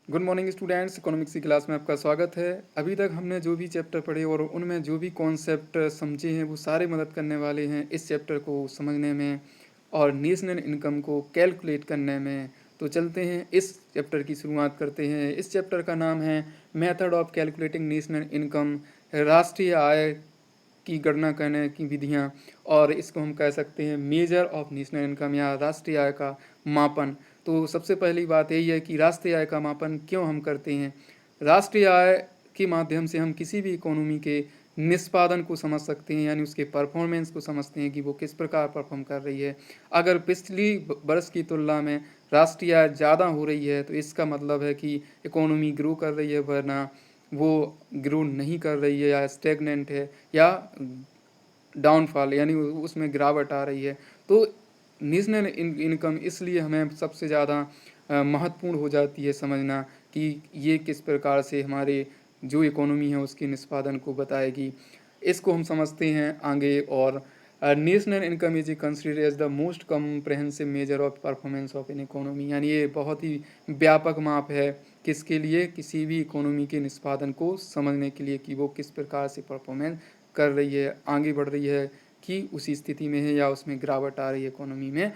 Good morning students, economics की class में आपका स्वागत है। अभी तक हमने जो भी चैप्टर पढ़े और उनमें जो भी कॉन्सेप्ट समझे हैं वो सारे मदद करने वाले हैं इस चैप्टर को समझने में और नेशनल इनकम को कैलकुलेट करने में। तो चलते हैं इस चैप्टर की शुरुआत करते हैं। इस चैप्टर का नाम है method of calculating national income, राष्ट्रीय आय की गणना करने की विधियाँ, और इसको हम कह सकते हैं मेजर ऑफ नेशनल इनकम या राष्ट्रीय आय का मापन। तो सबसे पहली बात यही है कि राष्ट्रीय आय का मापन क्यों हम करते हैं। राष्ट्रीय आय के माध्यम से हम किसी भी इकोनॉमी के निष्पादन को समझ सकते हैं, यानी उसके परफॉर्मेंस को समझते हैं कि वो किस प्रकार परफॉर्म कर रही है। अगर पिछली वर्ष की तुलना में राष्ट्रीय आय ज़्यादा हो रही है तो इसका मतलब है कि इकोनॉमी ग्रो कर रही है, वरना वो ग्रो नहीं कर रही है या स्टेगनेंट है या डाउनफॉल यानी उसमें गिरावट आ रही है। तो नेशनल इनकम इसलिए हमें सबसे ज़्यादा महत्वपूर्ण हो जाती है समझना कि ये किस प्रकार से हमारे जो इकोनॉमी है उसके निष्पादन को बताएगी। इसको हम समझते हैं आगे। और national income is considered as the most comprehensive measure of performance of an economy, यानी ये बहुत ही व्यापक माप है किसके लिए, किसी भी इकोनॉमी के निष्पादन को समझने के लिए कि वो किस प्रकार से परफॉर्मेंस कर रही है, आगे बढ़ रही है कि उसी स्थिति में है या उसमें गिरावट आ रही है इकोनॉमी में।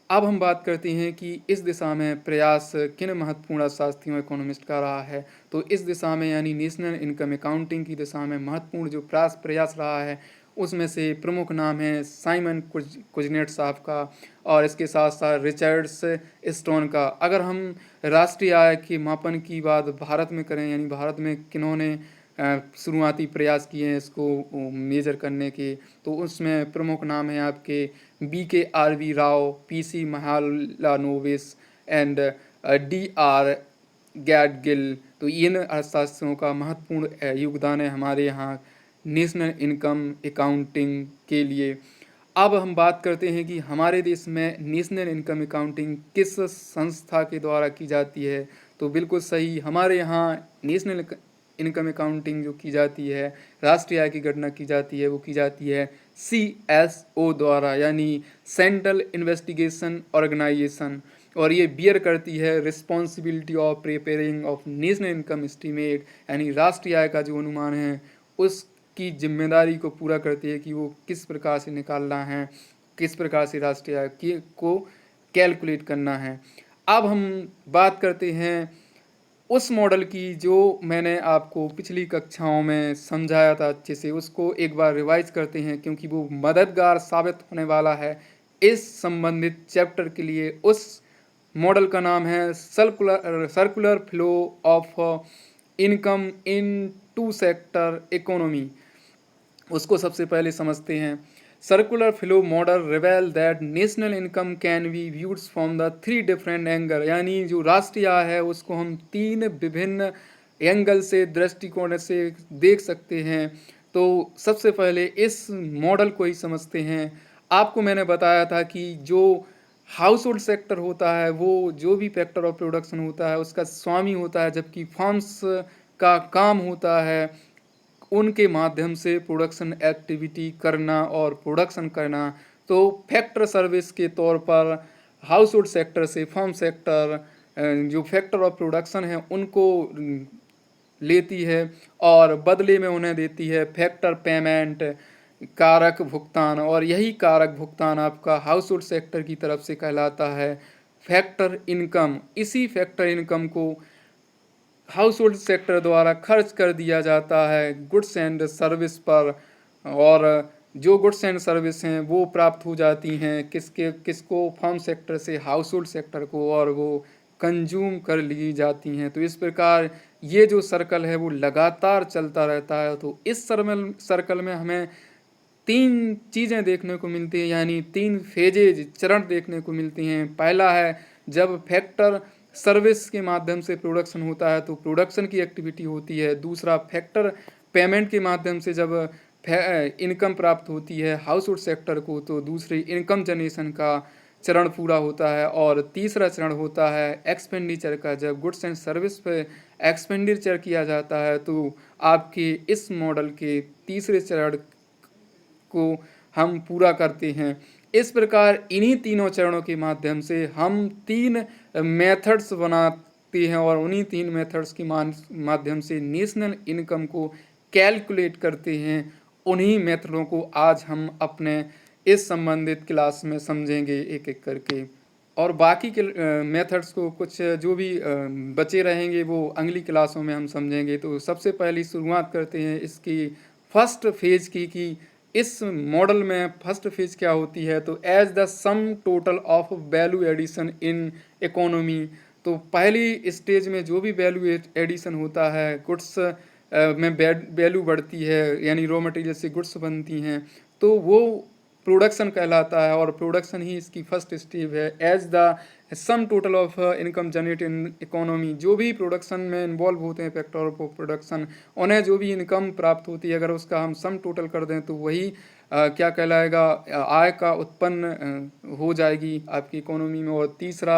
अब हम बात करते हैं कि इस दिशा में प्रयास किन महत्वपूर्ण अर्थशास्त्रियों इकोनॉमिस्ट का रहा है। तो इस दिशा में यानी नेशनल इनकम अकाउंटिंग की दिशा में महत्वपूर्ण जो प्रयास रहा है उसमें से प्रमुख नाम है साइमन कुजनेट साहब का और इसके साथ साथ रिचर्ड्स स्टोन का। अगर हम राष्ट्रीय आय के मापन की बात भारत में करें, यानी भारत में किन्होंने शुरुआती प्रयास किए हैं इसको मेजर करने के, तो उसमें प्रमुख नाम है आपके BKRV Rao, PC Mahalanobis and DR गैडगिल। तो इन अर्थशास्त्रियों का महत्वपूर्ण योगदान है हमारे यहाँ नेशनल इनकम अकाउंटिंग के लिए। अब हम बात करते हैं कि हमारे देश में नेशनल इनकम अकाउंटिंग किस संस्था के द्वारा की जाती है। तो बिल्कुल सही, हमारे यहाँ नेशनल इनकम अकाउंटिंग जो की जाती है, राष्ट्रीय आय की गणना की जाती है, वो की जाती है CSO द्वारा, यानी सेंट्रल इन्वेस्टिगेशन ऑर्गेनाइजेशन। और ये बियर करती है responsibility of preparing of national income estimate, यानी राष्ट्रीय आय का जो अनुमान है उसकी जिम्मेदारी को पूरा करती है कि वो किस प्रकार से निकालना है, किस प्रकार से राष्ट्रीय आय को कैलकुलेट करना है। अब हम बात करते हैं उस मॉडल की जो मैंने आपको पिछली कक्षाओं में समझाया था अच्छे से, उसको एक बार रिवाइज करते हैं क्योंकि वो मददगार साबित होने वाला है इस संबंधित चैप्टर के लिए। उस मॉडल का नाम है circular flow of income in two sector economy. उसको सबसे पहले समझते हैं। Circular flow model reveal that national income can be viewed from the 3 different angle, यानी जो राष्ट्रीय आय है उसको हम 3 विभिन्न एंगल से, दृष्टिकोण से देख सकते हैं। तो सबसे पहले इस मॉडल को ही समझते हैं। आपको मैंने बताया था कि जो हाउस होल्ड सेक्टर होता है वो जो भी फैक्टर ऑफ प्रोडक्शन होता है उसका स्वामी होता है, जबकि फर्म्स का काम होता है उनके माध्यम से प्रोडक्शन एक्टिविटी करना और प्रोडक्शन करना। तो फैक्टर सर्विस के तौर पर हाउस होल्ड सेक्टर से फर्म सेक्टर जो फैक्टर ऑफ प्रोडक्शन है उनको लेती है और बदले में उन्हें देती है फैक्टर पेमेंट, कारक भुगतान। और यही कारक भुगतान आपका हाउस होल्ड सेक्टर की तरफ से कहलाता है फैक्टर इनकम। इसी फैक्टर इनकम को हाउस होल्ड सेक्टर द्वारा खर्च कर दिया जाता है गुड्स एंड सर्विस पर, और जो गुड्स एंड सर्विस हैं वो प्राप्त हो जाती हैं किसको, फर्म सेक्टर से हाउस होल्ड सेक्टर को, और वो कंज्यूम कर ली जाती हैं। तो इस प्रकार ये जो सर्कल है वो लगातार चलता रहता है। तो इस सर्कल में हमें 3 चीज़ें देखने को मिलती हैं, यानी 3 फेजेज, चरण देखने को मिलती हैं। पहला है जब फैक्टर सर्विस के माध्यम से प्रोडक्शन होता है तो प्रोडक्शन की एक्टिविटी होती है। दूसरा फैक्टर पेमेंट के माध्यम से जब इनकम प्राप्त होती है हाउस होल्ड सेक्टर को, तो दूसरी इनकम जनरेशन का चरण पूरा होता है। और तीसरा चरण होता है एक्सपेंडिचर का, जब गुड्स एंड सर्विस पे एक्सपेंडिचर किया जाता है। तो आपके इस मॉडल के तीसरे चरण को हम पूरा करते हैं। इस प्रकार इन्हीं तीनों चरणों के माध्यम से हम 3 मेथड्स देखते हैं और उन्हीं 3 मेथड्स के माध्यम से नेशनल इनकम को कैलकुलेट करते हैं। उन्हीं मेथडों को आज हम अपने इस संबंधित क्लास में समझेंगे एक एक करके, और बाकी के मेथड्स को कुछ जो भी बचे रहेंगे वो अगली क्लासों में हम समझेंगे। तो सबसे पहले शुरुआत करते हैं इसकी फर्स्ट फेज की, कि इस मॉडल में फर्स्ट फेज क्या होती है। तो as the sum total of value addition in economy, तो पहली स्टेज में जो भी वैल्यू एडिशन होता है, गुड्स में वैल्यू बढ़ती है, यानी रॉ मटेरियल से गुड्स बनती हैं, तो वो प्रोडक्शन कहलाता है, और प्रोडक्शन ही इसकी फर्स्ट स्टेप है। As the sum total of income generate in economy, जो भी प्रोडक्शन में इन्वॉल्व होते हैं फैक्टर ऑफ प्रोडक्शन, उन्हें जो भी इनकम प्राप्त होती है, अगर उसका हम सम टोटल कर दें तो वही क्या कहलाएगा, आय का उत्पन्न हो जाएगी आपकी इकोनॉमी में। और तीसरा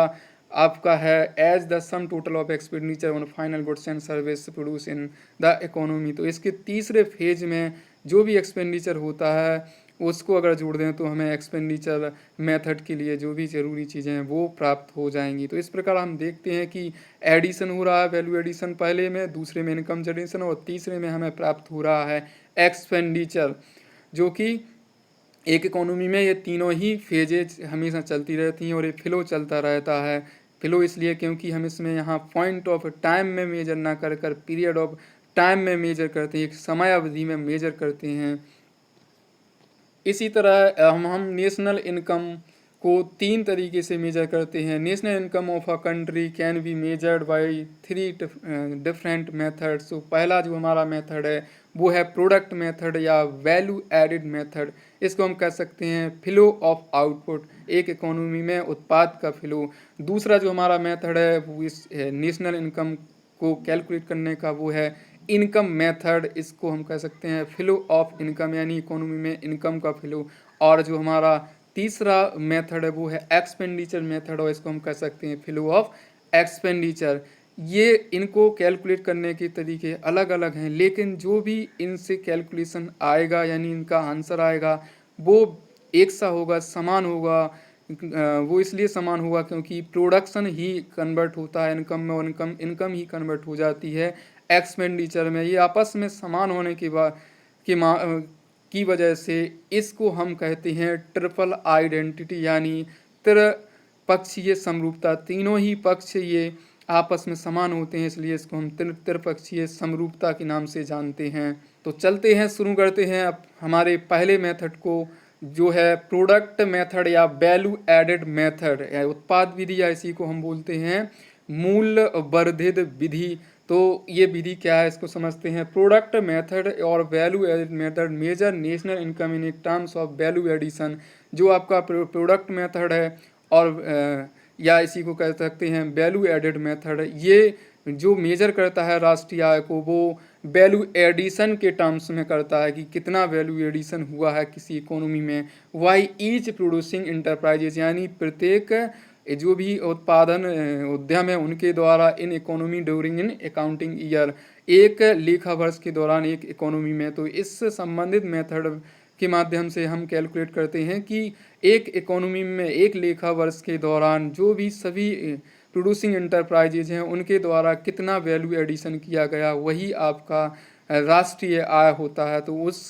आपका है as the sum total of expenditure on final goods and service produce in the economy. तो इसके तीसरे फेज में जो भी एक्सपेंडिचर होता है उसको अगर जोड़ दें तो हमें एक्सपेंडिचर मेथड के लिए जो भी ज़रूरी चीज़ें हैं वो प्राप्त हो जाएंगी। तो इस प्रकार हम देखते हैं कि एडिशन हो रहा है, वैल्यू एडिशन पहले में, दूसरे में इनकम जनरेशन, और तीसरे में हमें प्राप्त हो रहा है एक्सपेंडिचर, जो कि एक इकोनॉमी में ये तीनों ही फेजेज हमेशा चलती रहती हैं और ये फ्लो चलता रहता है। फ्लो इसलिए क्योंकि हम इसमें यहाँ पॉइंट ऑफ टाइम में मेजर ना कर कर पीरियड ऑफ टाइम में मेजर करते हैं, एक समय अवधि में मेजर करते हैं। इसी तरह हम नेशनल इनकम को 3 तरीके से मेजर करते हैं। National income of a country can be measured by 3 different methods. तो पहला जो हमारा मेथड है वो है प्रोडक्ट मेथड या वैल्यू एडिड मेथड। इसको हम कह सकते हैं फ्लो ऑफ आउटपुट, एक इकोनॉमी में उत्पाद का फ्लो। दूसरा जो हमारा मेथड है वो इस नेशनल इनकम को कैलकुलेट करने का वो है इनकम मेथड, इसको हम कह सकते हैं फ्लो ऑफ इनकम, यानी इकोनॉमी में इनकम का फ्लो। और जो हमारा तीसरा मेथड है वो है एक्सपेंडिचर मेथड, और इसको हम कह सकते हैं फ्लो ऑफ एक्सपेंडिचर। ये इनको कैलकुलेट करने के तरीके अलग अलग हैं, लेकिन जो भी इनसे कैलकुलेशन आएगा यानी इनका आंसर आएगा वो एक सा होगा, समान होगा। वो इसलिए समान होगा क्योंकि प्रोडक्शन ही कन्वर्ट होता है इनकम में, और इनकम ही कन्वर्ट हो जाती है एक्सपेंडिचर में। ये आपस में समान होने के बाद की वजह से इसको हम कहते हैं ट्रिपल आइडेंटिटी, यानी त्रिपक्षीय समरूपता। तीनों ही पक्ष ये आपस में समान होते हैं, इसलिए इसको हम त्रिपक्षीय समरूपता के नाम से जानते हैं। तो चलते हैं, शुरू करते हैं अब हमारे पहले मेथड को, जो है प्रोडक्ट मेथड या वैल्यू एडेड मेथड या उत्पाद विधि, या इसी को हम बोलते हैं मूल्य वर्धित विधि। तो ये विधि क्या है इसको समझते हैं। प्रोडक्ट मेथड और value added method measure national income in terms of value addition. जो आपका प्रोडक्ट मेथड है और या इसी को कह सकते हैं वैल्यू एडिड मेथड, ये जो मेजर करता है राष्ट्रीय आय को वो वैल्यू एडिशन के टर्म्स में करता है कि कितना वैल्यू एडिशन हुआ है किसी इकोनॉमी में। वाई ईच प्रोड्यूसिंग इंटरप्राइजेज, यानी प्रत्येक जो भी उत्पादन उद्यम है उनके द्वारा in economy during in accounting year, एक लेखा वर्ष के दौरान एक इकोनॉमी में। तो इस संबंधित मेथड के माध्यम से हम कैलकुलेट करते हैं कि एक इकोनॉमी में एक लेखा वर्ष के दौरान जो भी सभी प्रोड्यूसिंग इंटरप्राइजेज हैं उनके द्वारा कितना वैल्यू एडिशन किया गया, वही आपका राष्ट्रीय आय होता है। तो उस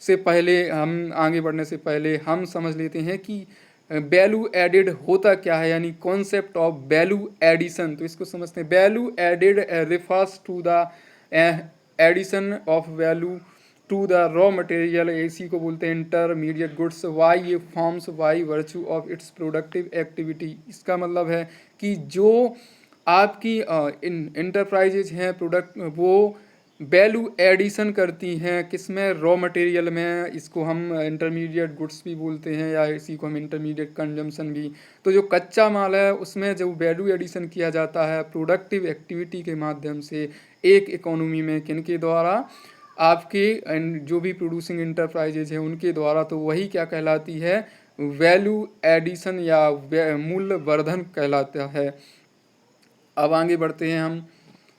से पहले हम आगे बढ़ने से पहले हम समझ लेते हैं कि वैल्यू एडिड होता क्या है, यानी कॉन्सेप्ट ऑफ वैल्यू एडिशन। तो इसको समझते हैं। Value added refers to the addition of value to the raw material, इसी को बोलते हैं इंटरमीडिएट गुड्स। वाई ये forms by virtue of its productive activity. इसका मतलब है कि जो आपकी इंटरप्राइजेज हैं प्रोडक्ट, वो वैल्यू एडिशन करती हैं किसमें, रॉ मटेरियल में। इसको हम इंटरमीडिएट गुड्स भी बोलते हैं या इसी को हम इंटरमीडिएट कंजम्पशन भी। तो जो कच्चा माल है उसमें जो वैल्यू एडिशन किया जाता है प्रोडक्टिव एक्टिविटी के माध्यम से एक इकोनॉमी में, किनके द्वारा, आपके जो भी प्रोड्यूसिंग इंटरप्राइजेज हैं उनके द्वारा। तो वही क्या कहलाती है, वैल्यू एडिशन या मूल्य वर्धन कहलाता है। अब आगे बढ़ते हैं हम।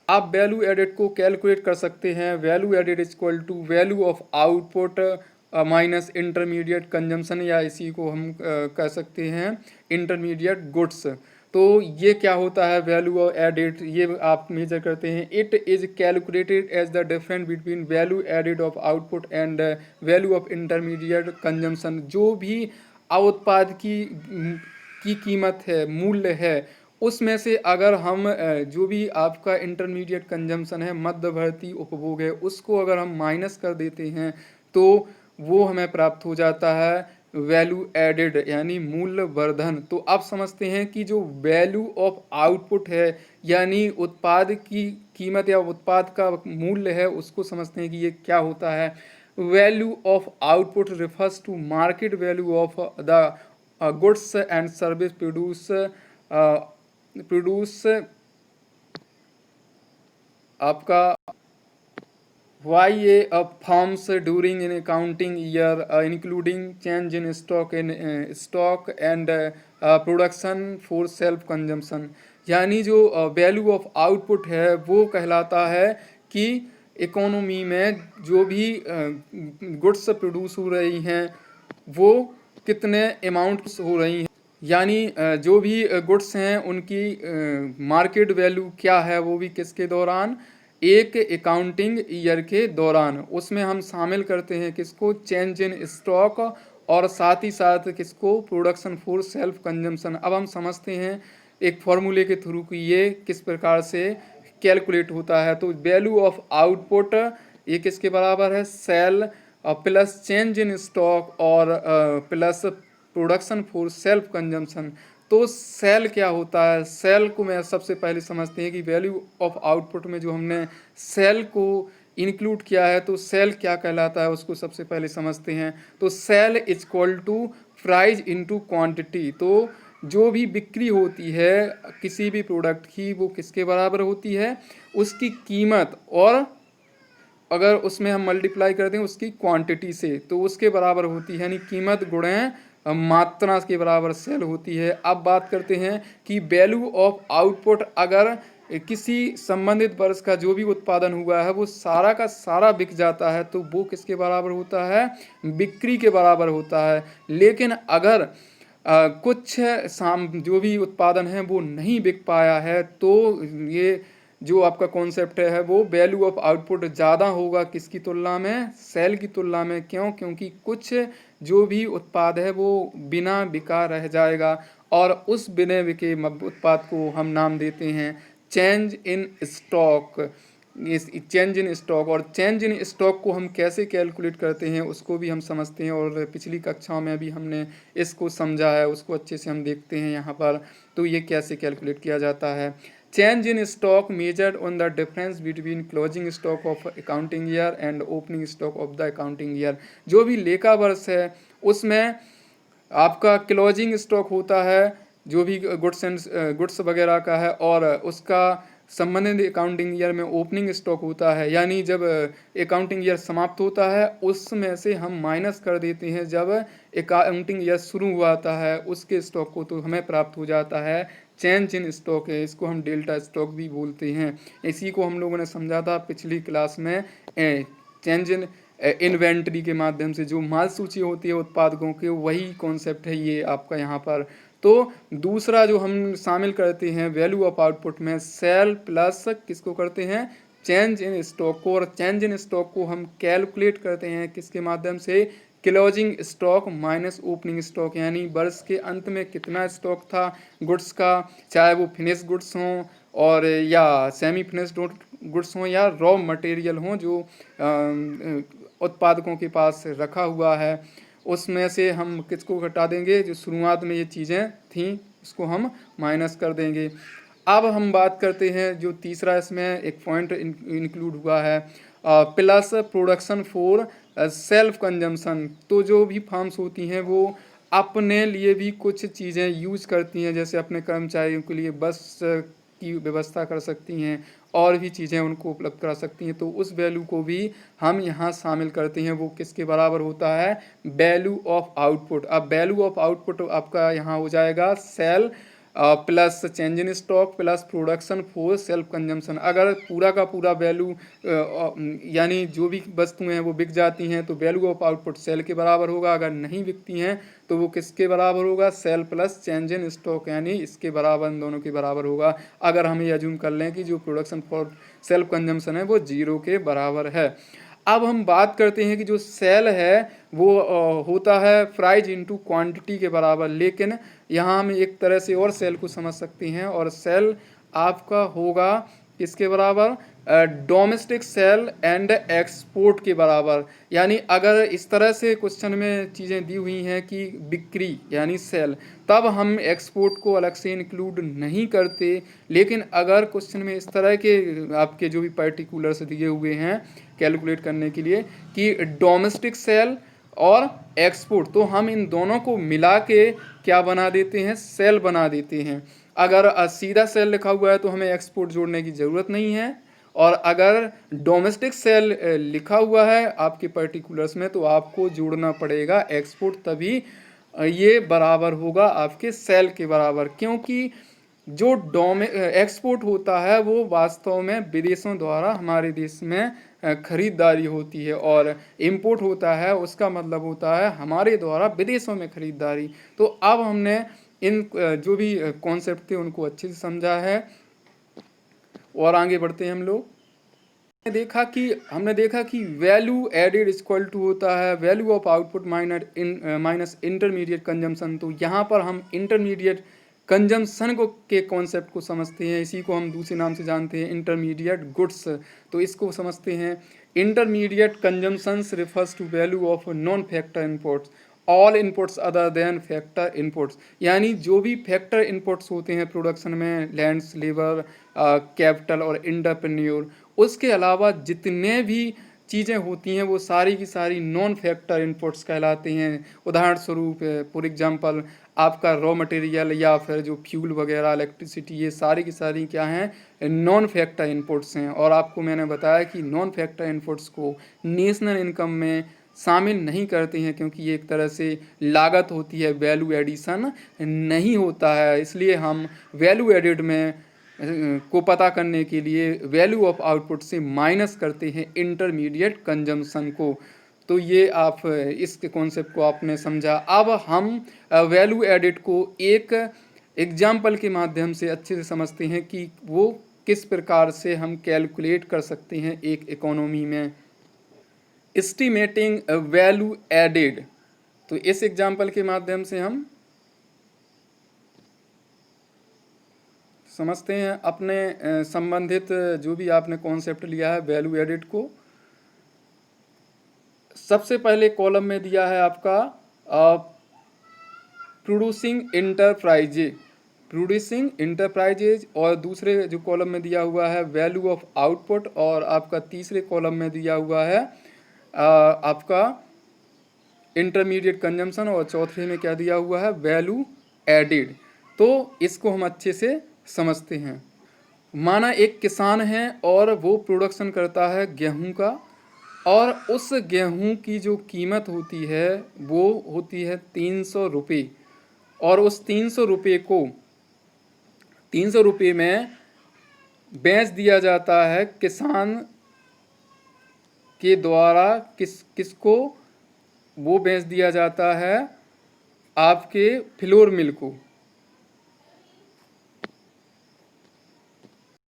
आप वैल्यू एडेड को कैलकुलेट कर सकते हैं। Value added is equal to value of output minus intermediate consumption, या इसी को हम कह सकते हैं इंटरमीडिएट गुड्स। तो ये क्या होता है वैल्यू ऑफ एडेड, ये आप मेजर करते हैं। It is calculated as the difference between value added of output and value of intermediate consumption. जो भी उत्पाद की कीमत है, मूल्य है, उसमें से अगर हम जो भी आपका इंटरमीडिएट कंजम्पशन है, मध्यवर्ती उपभोग है, उसको अगर हम माइनस कर देते हैं तो वो हमें प्राप्त हो जाता है वैल्यू एडेड, यानी मूल्य वर्धन। तो आप समझते हैं कि जो वैल्यू ऑफ आउटपुट है, यानी उत्पाद की कीमत या उत्पाद का मूल्य है, उसको समझते हैं कि ये क्या होता है। Value of output refers to market value of the goods and service produce आपका YA of firms during an accounting year, including change in stock and production for self consumption। यानी जो वैल्यू ऑफ आउटपुट है वो कहलाता है कि economy में जो भी गुड्स प्रोड्यूस हो रही हैं वो कितने अमाउंट्स हो रही हैं, यानी जो भी गुड्स हैं उनकी मार्केट वैल्यू क्या है, वो भी किसके दौरान, एक अकाउंटिंग ईयर के दौरान। उसमें हम शामिल करते हैं किसको, चेंज इन स्टॉक, और साथ ही साथ किसको, प्रोडक्शन फॉर सेल्फ कंजम्पशन। अब हम समझते हैं एक फॉर्मूले के थ्रू कि ये किस प्रकार से कैलकुलेट होता है। तो वैल्यू ऑफ आउटपुट ये किसके बराबर है, sale plus change in stock और plus production for self consumption. तो सेल क्या होता है, सेल को मैं सबसे पहले समझते हैं कि वैल्यू ऑफ आउटपुट में जो हमने सेल को इंक्लूड किया है, तो सेल क्या कहलाता है उसको सबसे पहले समझते हैं। तो sale is equal to price into quantity. तो जो भी बिक्री होती है किसी भी प्रोडक्ट की, वो किसके बराबर होती है, उसकी कीमत, और अगर उसमें हम मल्टीप्लाई कर दें उसकी क्वांटिटी से तो उसके बराबर होती है, यानी कीमत गुणे मात्रा के बराबर सेल होती है। अब बात करते हैं कि वैल्यू ऑफ आउटपुट, अगर किसी संबंधित वर्ष का जो भी उत्पादन हुआ है वो सारा का सारा बिक जाता है तो वो किसके बराबर होता है, बिक्री के बराबर होता है। लेकिन अगर कुछ जो भी उत्पादन है वो नहीं बिक पाया है तो ये जो आपका कॉन्सेप्ट है वो वैल्यू ऑफ आउटपुट ज़्यादा होगा किसकी तुलना में, सेल की तुलना में। क्यों, क्योंकि कुछ जो भी उत्पाद है वो बिना बिका रह जाएगा, और उस बिना बिके उत्पाद को हम नाम देते हैं चेंज इन स्टॉक। इस चेंज इन स्टॉक, और चेंज इन स्टॉक को हम कैसे कैलकुलेट करते हैं उसको भी हम समझते हैं, और पिछली कक्षाओं में भी हमने इसको समझा है, उसको अच्छे से हम देखते हैं यहाँ पर। तो ये कैसे कैलकुलेट किया जाता है। Change in stock measured on the difference between closing stock of accounting year and opening stock of the accounting year. जो भी लेखा वर्ष है उसमें आपका क्लोजिंग स्टॉक होता है जो भी गुड्स वगैरह का है, और उसका संबंधित अकाउंटिंग ईयर में ओपनिंग स्टॉक होता है, यानी जब अकाउंटिंग ईयर समाप्त होता है उसमें से हम माइनस कर देते हैं जब अकाउंटिंग ईयर शुरू हुआ है उसके स्टॉक को, तो हमें प्राप्त हो जाता है चेंज इन स्टॉक है। इसको हम डेल्टा स्टॉक भी बोलते हैं। इसी को हम लोगों ने समझा था पिछली क्लास में, चेंज इन इन्वेंट्री के माध्यम से जो माल सूची होती है उत्पादकों के, वही कॉन्सेप्ट है ये आपका यहाँ पर। तो दूसरा जो हम शामिल करते हैं वैल्यू ऑफ आउटपुट में, सेल प्लस किसको करते हैं, चेंज इन स्टॉक को, और चेंज इन स्टॉक को हम कैलकुलेट करते हैं किसके माध्यम से, closing stock minus opening stock, यानी वर्ष के अंत में कितना स्टॉक था गुड्स का, चाहे वो फिनिश गुड्स हों और या सेमी फिनिश्ड गुड्स हों या रॉ मटेरियल हों जो उत्पादकों के पास रखा हुआ है, उसमें से हम किसको घटा देंगे, जो शुरुआत में ये चीज़ें थीं उसको हम माइनस कर देंगे। अब हम बात करते हैं जो तीसरा इसमें एक पॉइंट इंक्लूड हुआ है, plus production for self consumption. तो जो भी फार्म्स होती हैं वो अपने लिए भी कुछ चीज़ें यूज करती हैं, जैसे अपने कर्मचारियों के लिए बस की व्यवस्था कर सकती हैं और भी चीज़ें उनको उपलब्ध करा सकती हैं, तो उस वैल्यू को भी हम यहाँ शामिल करते हैं। वो किसके बराबर होता है, वैल्यू ऑफ आउटपुट। अब वैल्यू ऑफ आउटपुट आपका यहाँ हो जाएगा sale plus change in stock plus production for self consumption. अगर पूरा का पूरा वैल्यू यानी जो भी वस्तुएं हैं वो बिक जाती हैं तो वैल्यू ऑफ आउटपुट सेल के बराबर होगा। अगर नहीं बिकती हैं तो वो किसके बराबर होगा, sale plus change in stock, यानी इसके बराबर, इन दोनों के बराबर होगा। अगर हम ये अज्यूम कर लें कि जो प्रोडक्शन फॉर सेल्फ कंजम्पशन है वो 0 के बराबर है। अब हम बात करते हैं कि जो सेल है वो होता है प्राइस इनटू क्वांटिटी के बराबर, लेकिन यहाँ हम एक तरह से और सेल को समझ सकते हैं, और सेल आपका होगा किसके बराबर, डोमेस्टिक सेल एंड एक्सपोर्ट के बराबर। यानी अगर इस तरह से क्वेश्चन में चीज़ें दी हुई हैं कि बिक्री यानी सेल, तब हम एक्सपोर्ट को अलग से इंक्लूड नहीं करते। लेकिन अगर क्वेश्चन में इस तरह के आपके जो भी पर्टिकुलर्स दिए हुए हैं कैलकुलेट करने के लिए कि डोमेस्टिक सेल और एक्सपोर्ट, तो हम इन दोनों को मिला के क्या बना देते हैं, सेल बना देते हैं। अगर सीधा सेल लिखा हुआ है तो हमें एक्सपोर्ट जोड़ने की ज़रूरत नहीं है, और अगर डोमेस्टिक सेल लिखा हुआ है आपके पर्टिकुलर्स में तो आपको जोड़ना पड़ेगा एक्सपोर्ट, तभी ये बराबर होगा आपके सेल के बराबर। क्योंकि जो एक्सपोर्ट होता है वो वास्तव में विदेशों द्वारा हमारे देश में खरीदारी होती है, और इंपोर्ट होता है उसका मतलब होता है हमारे द्वारा विदेशों में खरीदारी। तो अब हमने इन जो भी कॉन्सेप्ट थे उनको अच्छे से समझा है, और आगे बढ़ते हैं हम लोग। हमने देखा कि वैल्यू एडेड इक्वल टू होता है value of output minus intermediate consumption. तो यहाँ पर हम इंटरमीडिएट कंजम्पशन को के कॉन्सेप्ट को समझते हैं, इसी को हम दूसरे नाम से जानते हैं इंटरमीडिएट गुड्स। तो इसको समझते हैं, intermediate consumption refers to value of non factor inputs all inputs other than factor inputs. यानी जो भी फैक्टर इनपुट्स होते हैं प्रोडक्शन में, लैंड्स, लेबर, कैपिटल और इंटरप्रेन्योर, उसके अलावा जितने भी चीज़ें होती हैं वो सारी की सारी नॉन फैक्टर इनपुट्स कहलाते हैं। उदाहरण स्वरूप फॉर एग्जांपल आपका रॉ मटेरियल या फिर जो फ्यूल वगैरह, इलेक्ट्रिसिटी, ये सारी की सारी क्या हैं, नॉन फैक्टर इनपुट्स हैं। और आपको मैंने बताया कि नॉन फैक्टर इनपुट्स को नेशनल इनकम में शामिल नहीं करते हैं, क्योंकि ये एक तरह से लागत होती है, वैल्यू एडिशन नहीं होता है। इसलिए हम वैल्यू एडिड में को पता करने के लिए वैल्यू ऑफ आउटपुट से माइनस करते हैं इंटरमीडिएट कंजम्पशन को। तो ये आप इस कॉन्सेप्ट को आपने समझा। अब हम वैल्यू एडिड को एक एग्जाम्पल के माध्यम से अच्छे से समझते हैं कि वो किस प्रकार से हम कैलकुलेट कर सकते हैं एक इकोनॉमी में। एस्टिमेटिंग वैल्यू एडेड, तो इस एग्जाम्पल के माध्यम से हम समझते हैं अपने संबंधित जो भी आपने कॉन्सेप्ट लिया है वैल्यू एडिड को। सबसे पहले कॉलम में दिया है आपका प्रोड्यूसिंग इंटरप्राइजेज, और दूसरे जो कॉलम में दिया हुआ है वैल्यू ऑफ आउटपुट, और आपका तीसरे कॉलम में दिया हुआ है आपका इंटरमीडिएट कंजम्पशन, और चौथे में क्या दिया हुआ है, वैल्यू एडिड। तो इसको हम अच्छे से समझते हैं। माना एक किसान है और वो प्रोडक्शन करता है गेहूं का, और उस गेहूं की जो कीमत होती है वो होती है 300 रुपये, और उस 300 रुपये को 300 रुपये में बेच दिया जाता है किसान के द्वारा किसको, वो बेच दिया जाता है आपके फ्लोर मिल को।